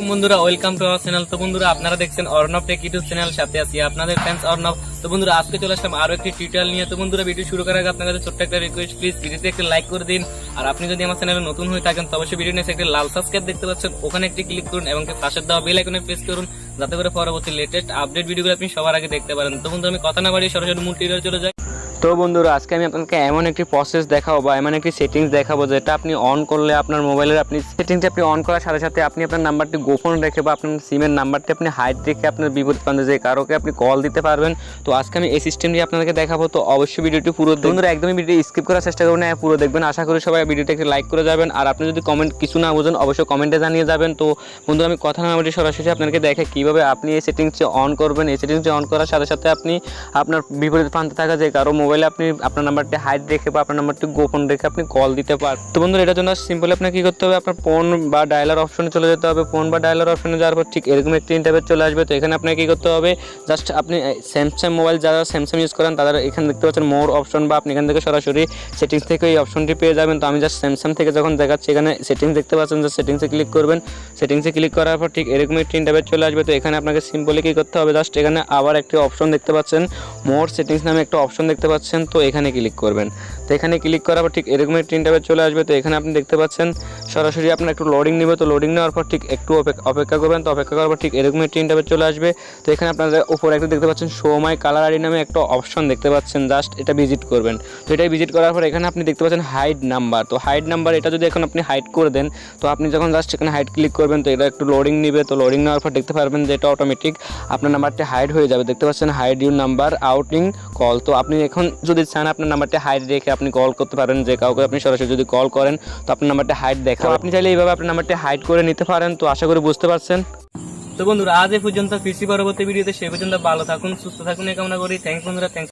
আসসালামাইকুম বন্ধুরা, welcome to our channel. তো বন্ধুরা, আপনারা দেখছেন অর্ণব টেক ইউটিউব চ্যানেল, সাথে আছি আপনাদের ফ্রেন্ডস অর্ণব। তো বন্ধুরা, আজকে চলে আসলাম আরো একটি টিউটোরিয়াল নিয়ে। তো বন্ধুরা, ভিডিও শুরু করার আগে আপনার কাছে ছোট্ট একটা রিকোয়েস্ট, প্লিজ ভিডিওতে একটা লাইক করে দিন। আর আপনি যদি আমার চ্যানেলে নতুন হয়ে থাকেন তো অবশ্যই ভিডিও নিচে একটা লাল সাবস্ক্রাইব দেখতে পাচ্ছেন, ওখানে একটি ক্লিক করুন এবং পাশের দেওয়া বেল আইকনে প্রেস করুন, যাতে করে পরবর্তী লেটেস্ট আপডেট ভিডিওগুলো আপনি সবার আগে দেখতে পারেন। তো বন্ধুরা, আমি কথা না বাড়িয়ে সরাসরি মূল টিউটোরিয়ালে চলে যাই। তো বন্ধুরা, আজকে আমি আপনাকে এমন একটি প্রসেস দেখাবো বা এমন একটি সেটিংস দেখাবো যেটা আপনি অন করলে আপনার মোবাইলের আপনি সেটিংসটি আপনি অন করার সাথে সাথে আপনি আপনার নাম্বারটি গোপন রেখে বা আপনার সিমের নাম্বারটি আপনি হাইড রেখে আপনার বিপরীত প্রান্তে যে কারোকে আপনি কল দিতে পারবেন। তো আজকে আমি এই সিস্টেমটি আপনাদেরকে দেখাবো। তো অবশ্যই ভিডিওটি পুরো বন্ধুরা একদমই ভিডিও স্কিপ করার চেষ্টা করবেন না, পুরো দেখবেন। আশা করি সবাই ভিডিওটি একটি লাইক করে যাবেন। আর আপনি যদি কমেন্ট কিছু না বুঝেন অবশ্যই কমেন্টে জানিয়ে যাবেন। তো বন্ধুরা, আমি কথা না বলি সরাসরি আপনাকে দেখে কীভাবে আপনি এই সেটিংসটি অন করবেন। এই সেটিংসটি অন করার সাথে সাথে আপনি আপনার বিপরীত প্রান্তে থাকা যে কারো মোবাইলে আপনি আপনার নাম্বারটি হাইড রেখে বা আপনার নাম্বারটি গোপন রেখে আপনি কল দিতে পারেন। তো বন্ধুরা, এটার জন্য সিম্পলি আপনাকে কী করতে হবে, আপনার ফোন বা ডায়ালার অপশনে চলে যেতে হবে। ফোন বা ডায়ালার অপশনে যাওয়ার পর ঠিক এরকম একটি ইন্টারফেস চলে আসবে। তো এখানে আপনাকে কী করতে হবে, জাস্ট আপনি স্যামসাং মোবাইল যারা স্যামসাং ইউজ করেন তাদের এখানে দেখতে পাচ্ছেন মোর অপশন, বা আপনি এখান থেকে সরাসরি সেটিংস থেকে এই অপশনটি পেয়ে যাবেন। তো আমি জাস্ট স্যামসাং থেকে যখন দেখাচ্ছি এখানে সেটিংস দেখতে পাচ্ছেন, যে সেটিংসে ক্লিক করবেন। সেটিংসে ক্লিক করার পর ঠিক এরকম একটি ইন্টারফেস চলে আসবে। তো এখানে আপনাকে সিম্পলি কী করতে হবে, জাস্ট এখানে আবার একটি অপশন দেখতে পাচ্ছেন, মোর সেটিংস নামে একটা অপশন দেখতে পাচ্ছেন। তো এখানে ক্লিক করবেন। তো এখানে ক্লিক করার পর ঠিক এরকম একটি ইন্টারফেস চলে আসবে। তো এখানে আপনি দেখতে পাচ্ছেন সরাসরি আপনার একটু লোডিং নেবে। তো লোডিং নেওয়ার পর ঠিক একটু অপেক্ষা করবেন। তো অপেক্ষা করার পর ঠিক এরকম একটি ইন্টারফেস চলে আসবে। তো এখানে আপনারা উপরে একটু দেখতে পাচ্ছেন শো মাই কালার আইডি নামে একটা অপশন দেখতে পাচ্ছেন, জাস্ট এটা ভিজিট করবেন। তো এটাই ভিজিট করার পর এখানে আপনি দেখতে পাচ্ছেন হাইড নাম্বার। তো হাইড নাম্বার এটা যদি এখন আপনি হাইড করে দেন, তো আপনি যখন জাস্ট এখানে হাইড ক্লিক করবেন তো এটা একটু লোডিং নেবে। তো লোডিং নেওয়ার পর দেখতে পারবেন যে এটা অটোমেটিক আপনার নাম্বারটি হাইড হয়ে যাবে। দেখতে পাচ্ছেন hide your number outgoing call. তো আপনি এখন যদি চান আপনার নাম্বারটি হাইড রেখে আপনি কল করতে পারেন, যে কাউকে আপনি সরাসরি যদি কল করেন তো আপনার নাম্বারটি হাইড দেখাবে। আপনি চাইলে এইভাবে আপনার নাম্বারটি হাইড করে নিতে পারেন। তো আশা করি বুঝতে পারছেন। তো বন্ধুরা, আজ এই পর্যন্ত, ফিরছি পরবর্তী ভিডিওতে। সে পর্যন্ত ভালো থাকুন, সুস্থ থাকুন এই কামনা করি। থ্যাংকস বন্ধুরা, থ্যাংকস।